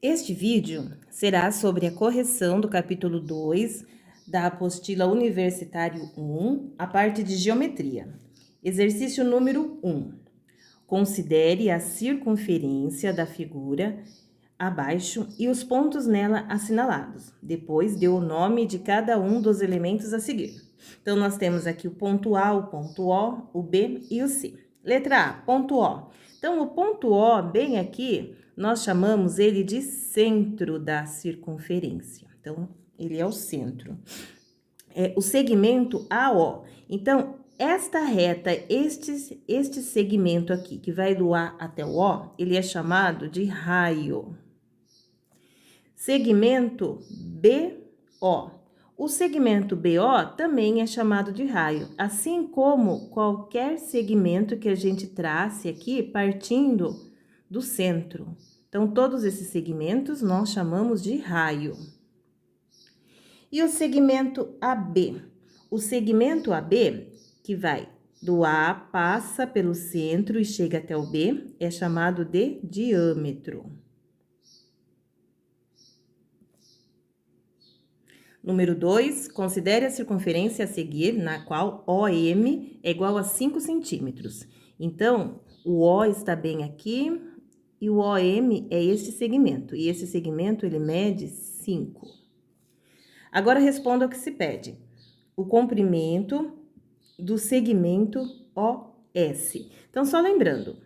Este vídeo será sobre a correção do capítulo 2 da apostila Universitário 1, a parte de geometria. Exercício número 1. Considere a circunferência da figura abaixo e os pontos nela assinalados. Depois, dê o nome de cada um dos elementos a seguir. Então, nós temos aqui o ponto A, o ponto O, o B e o C. Letra A, ponto O. Então, o ponto O, bem aqui, nós chamamos ele de centro da circunferência. Então, ele é o centro. O segmento AO. Então, esta reta, este segmento aqui, que vai do A até o O, ele é chamado de raio. Segmento BO. O segmento BO também é chamado de raio, assim como qualquer segmento que a gente trace aqui partindo do centro. Então, todos esses segmentos nós chamamos de raio. E o segmento AB? O segmento AB, que vai do A, passa pelo centro e chega até o B, é chamado de diâmetro. Número 2, considere a circunferência a seguir, na qual OM é igual a 5 centímetros. Então, o O está bem aqui e o OM é este segmento. E esse segmento, ele mede 5. Agora, responda ao que se pede. O comprimento do segmento OS. Então, só lembrando,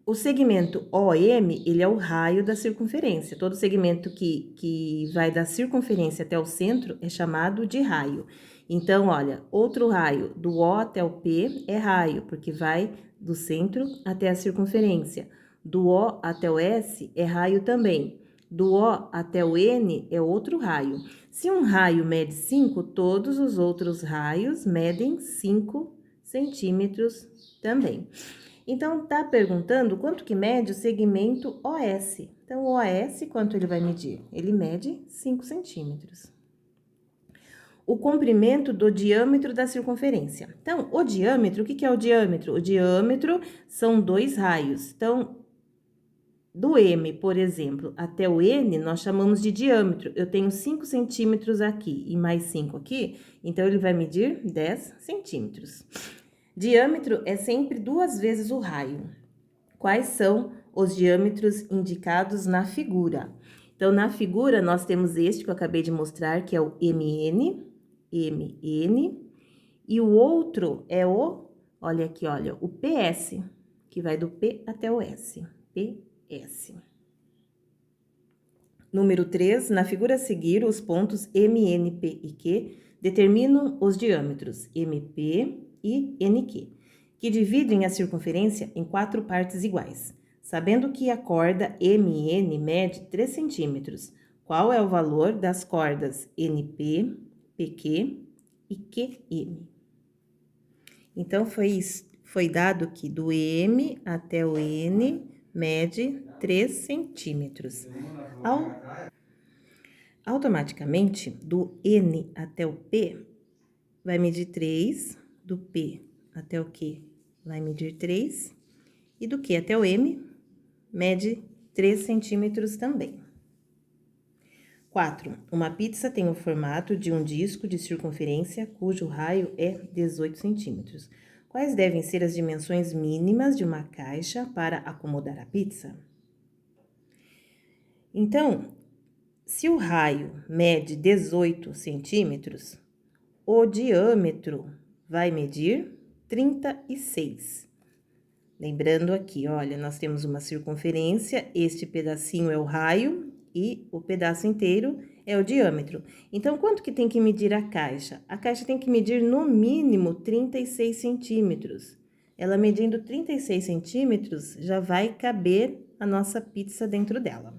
o segmento OM, ele é o raio da circunferência. Todo segmento que vai da circunferência até o centro é chamado de raio. Então, olha, outro raio, do O até o P é raio, porque vai do centro até a circunferência. Do O até o S é raio também. Do O até o N é outro raio. Se um raio mede 5, todos os outros raios medem 5 centímetros também. Então, tá perguntando quanto que mede o segmento OS. Então, o OS, quanto ele vai medir? Ele mede 5 centímetros. O comprimento do diâmetro da circunferência. Então, o diâmetro, o que é o diâmetro? O diâmetro são 2 raios. Então, do M, por exemplo, até o N, nós chamamos de diâmetro. Eu tenho 5 centímetros aqui e mais 5 aqui, então ele vai medir 10 centímetros. Diâmetro é sempre 2 vezes o raio. Quais são os diâmetros indicados na figura? Então, na figura, nós temos este que eu acabei de mostrar, que é o MN, e o outro é olha aqui, olha, o PS, que vai do P até o S, PS. Número 3, na figura a seguir, os pontos M, P e Q determinam os diâmetros MP e NQ, que dividem a circunferência em 4 partes iguais. Sabendo que a corda MN mede 3 centímetros, qual é o valor das cordas NP, PQ e QM? Então, foi dado que do M até o N mede 3 centímetros. Automaticamente, do N até o P, vai medir 3, do P até o Q vai medir 3, e do Q até o M, mede 3 centímetros também. 4. Uma pizza tem o formato de um disco de circunferência cujo raio é 18 centímetros. Quais devem ser as dimensões mínimas de uma caixa para acomodar a pizza? Então, se o raio mede 18 centímetros, o diâmetro vai medir 36. Lembrando aqui, olha, nós temos uma circunferência, este pedacinho é o raio e o pedaço inteiro é o diâmetro. Então, quanto que tem que medir a caixa? A caixa tem que medir no mínimo 36 centímetros. Ela medindo 36 centímetros, já vai caber a nossa pizza dentro dela.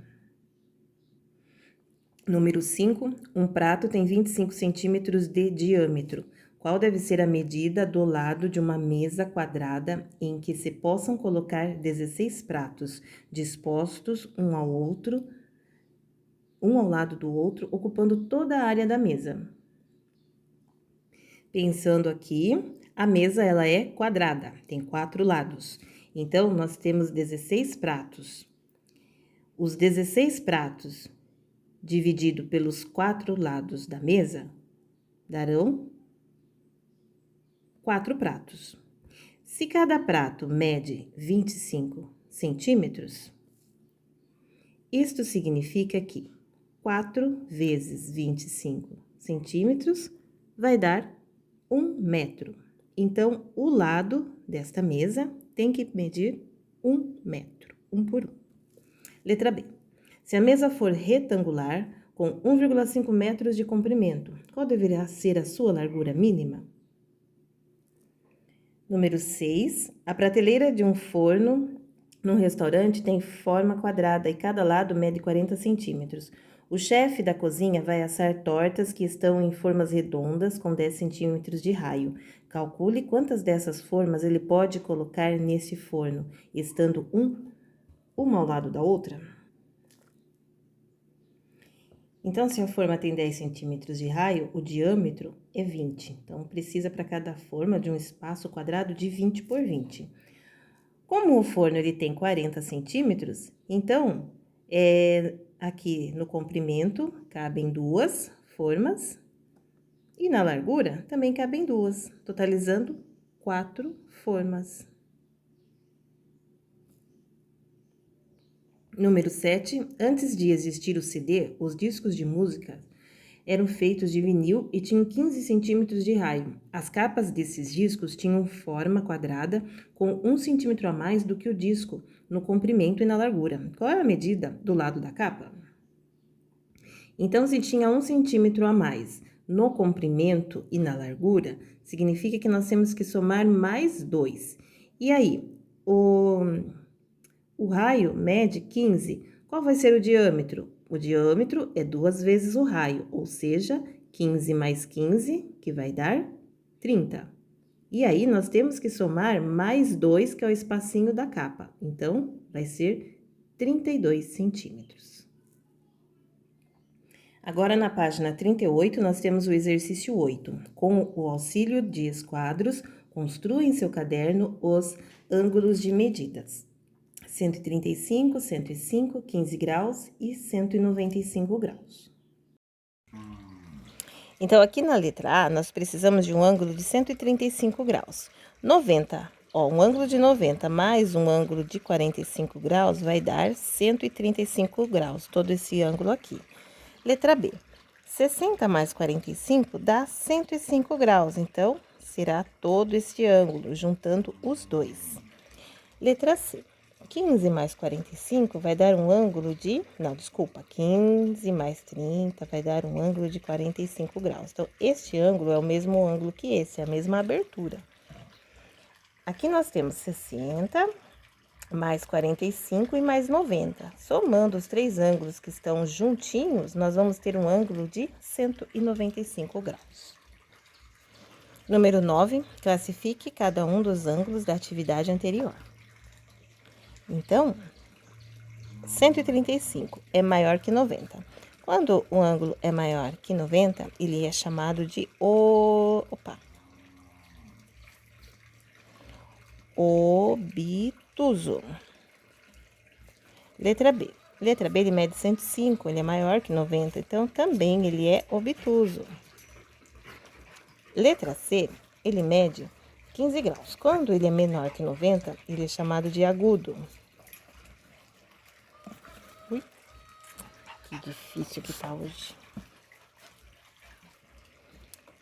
Número 5, um prato tem 25 centímetros de diâmetro. Qual deve ser a medida do lado de uma mesa quadrada em que se possam colocar 16 pratos, dispostos um ao lado do outro, ocupando toda a área da mesa? Pensando aqui, a mesa ela é quadrada, tem 4 lados. Então, nós temos 16 pratos. os 16 pratos dividido pelos 4 lados da mesa darão 4 pratos. Se cada prato mede 25 centímetros, isto significa que 4 vezes 25 centímetros vai dar 1 metro. Então, o lado desta mesa tem que medir 1 metro, 1 por 1. Letra B. Se a mesa for retangular, com 1,5 metros de comprimento, qual deverá ser a sua largura mínima? Número 6. A prateleira de um forno num restaurante tem forma quadrada e cada lado mede 40 centímetros. O chefe da cozinha vai assar tortas que estão em formas redondas com 10 centímetros de raio. Calcule quantas dessas formas ele pode colocar nesse forno, estando uma ao lado da outra. Então, se a forma tem 10 centímetros de raio, o diâmetro é 20. Então, precisa para cada forma de um espaço quadrado de 20 por 20. Como o forno ele tem 40 centímetros, então, aqui no comprimento cabem 2 formas e na largura também cabem 2, totalizando 4 formas. Número 7. Antes de existir o CD, os discos de música eram feitos de vinil e tinham 15 centímetros de raio. As capas desses discos tinham forma quadrada com 1 centímetro a mais do que o disco no comprimento e na largura. Qual é a medida do lado da capa? Então, se tinha 1 centímetro a mais no comprimento e na largura, significa que nós temos que somar mais 2. E aí, o raio mede 15. Qual vai ser o diâmetro? O diâmetro é 2 vezes o raio, ou seja, 15 mais 15, que vai dar 30. E aí, nós temos que somar mais 2, que é o espacinho da capa. Então, vai ser 32 centímetros. Agora, na página 38, nós temos o exercício 8. Com o auxílio de esquadros, construa em seu caderno os ângulos de medidas. 135, 105, 15 graus e 195 graus. Então, aqui na letra A, nós precisamos de um ângulo de 135 graus. 90, um ângulo de 90 mais um ângulo de 45 graus vai dar 135 graus, todo esse ângulo aqui. Letra B, 60 mais 45 dá 105 graus, então, será todo esse ângulo, juntando os dois. Letra C. 15 mais 45 vai dar um ângulo de... 15 mais 30 vai dar um ângulo de 45 graus. Então, este ângulo é o mesmo ângulo que esse, é a mesma abertura. Aqui nós temos 60 mais 45 e mais 90. Somando os 3 ângulos que estão juntinhos, nós vamos ter um ângulo de 195 graus. Número 9, classifique cada um dos ângulos da atividade anterior. Então, 135 é maior que 90. Quando o ângulo é maior que 90, ele é chamado de obtuso. Letra B. Letra B, ele mede 105, ele é maior que 90, então também ele é obtuso. Letra C, ele mede 15 graus. Quando ele é menor que 90, ele é chamado de agudo. Ui, que difícil que tá hoje.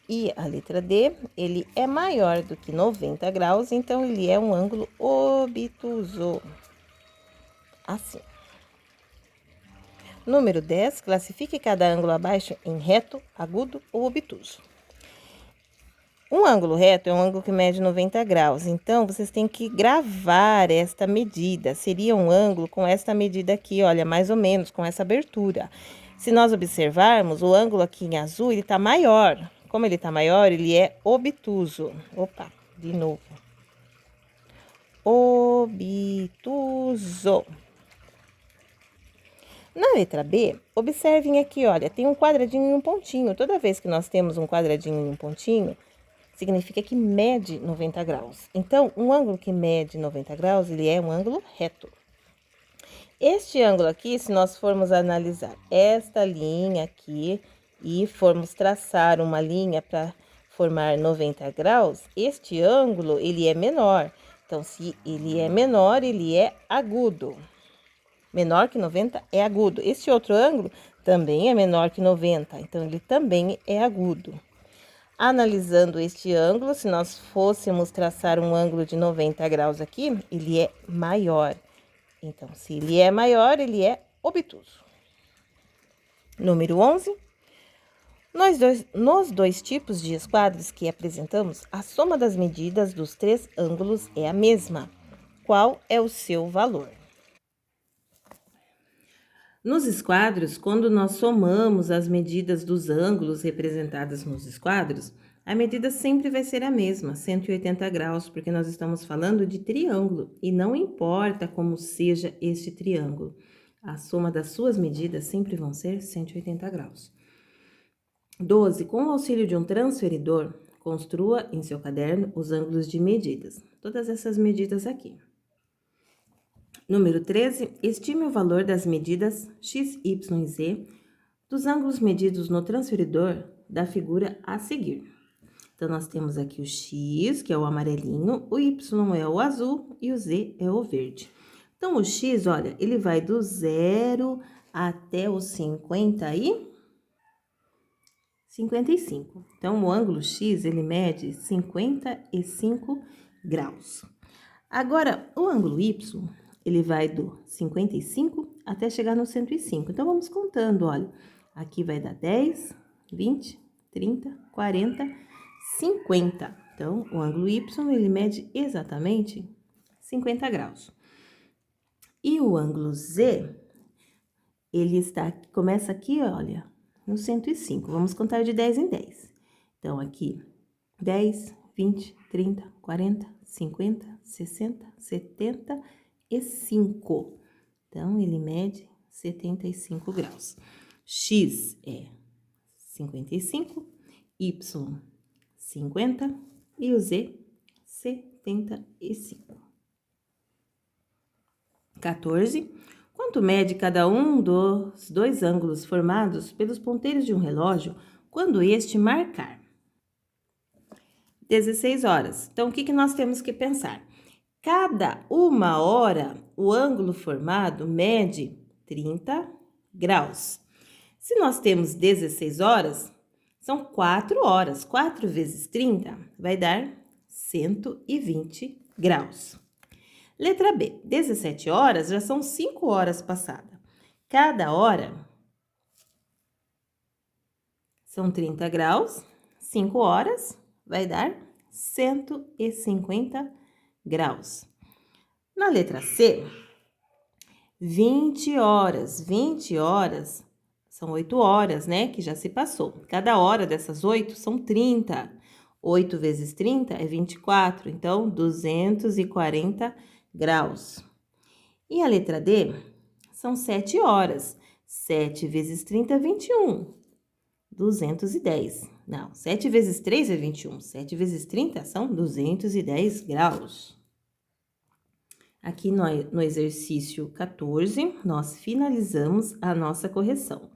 E a letra D, ele é maior do que 90 graus, então ele é um ângulo obtuso. Assim. Número 10, classifique cada ângulo abaixo em reto, agudo ou obtuso. Um ângulo reto é um ângulo que mede 90 graus, então, vocês têm que gravar esta medida. Seria um ângulo com esta medida aqui, olha, mais ou menos, com essa abertura. Se nós observarmos, o ângulo aqui em azul, ele tá maior. Como ele tá maior, ele é obtuso. Opa, de novo. Obtuso. Na letra B, observem aqui, olha, tem um quadradinho e um pontinho. Toda vez que nós temos um quadradinho e um pontinho, significa que mede 90 graus. Então, um ângulo que mede 90 graus, ele é um ângulo reto. Este ângulo aqui, se nós formos analisar esta linha aqui e formos traçar uma linha para formar 90 graus, este ângulo, ele é menor. Então, se ele é menor, ele é agudo. Menor que 90 é agudo. Este outro ângulo também é menor que 90, então ele também é agudo. Analisando este ângulo, se nós fôssemos traçar um ângulo de 90 graus aqui, ele é maior. Então, se ele é maior, ele é obtuso. Número 11. Nos dois tipos de esquadros que apresentamos, a soma das medidas dos três ângulos é a mesma. Qual é o seu valor? Nos esquadros, quando nós somamos as medidas dos ângulos representadas nos esquadros, a medida sempre vai ser a mesma, 180 graus, porque nós estamos falando de triângulo, e não importa como seja este triângulo, a soma das suas medidas sempre vão ser 180 graus. 12. Com o auxílio de um transferidor, construa em seu caderno os ângulos de medidas. Todas essas medidas aqui. Número 13. Estime o valor das medidas x, y e z dos ângulos medidos no transferidor da figura a seguir. Então, nós temos aqui o x, que é o amarelinho, o y é o azul e o z é o verde. Então, o x, olha, ele vai do 0 até o 55. Então, o ângulo x, ele mede 55 graus. Agora, o ângulo y, ele vai do 55 até chegar no 105. Então, vamos contando, olha. Aqui vai dar 10, 20, 30, 40, 50. Então, o ângulo y, ele mede exatamente 50 graus. E o ângulo z, ele começa aqui, olha, no 105. Vamos contar de 10 em 10. Então, aqui, 10, 20, 30, 40, 50, 60, 75. Então, ele mede 75 graus. X é 55, Y 50 e o Z 75. 14. Quanto mede cada um dos dois ângulos formados pelos ponteiros de um relógio quando este marcar? 16 horas. Então, o que nós temos que pensar? Cada 1 hora, o ângulo formado mede 30 graus. Se nós temos 16 horas, são 4 horas. 4 vezes 30 vai dar 120 graus. Letra B. 17 horas já são 5 horas passadas. Cada hora são 30 graus. 5 horas vai dar 150 graus. Na letra C, 20 horas. 20 horas são 8 horas, né? Que já se passou. Cada hora dessas 8 são 30. 8 vezes 30 é 24. Então, 240 graus. E a letra D são 7 horas. 7 vezes 30 é 21. 210. Não, 7 vezes 3 é 21. 7 vezes 30 são 210 graus. Aqui no exercício 14, nós finalizamos a nossa correção.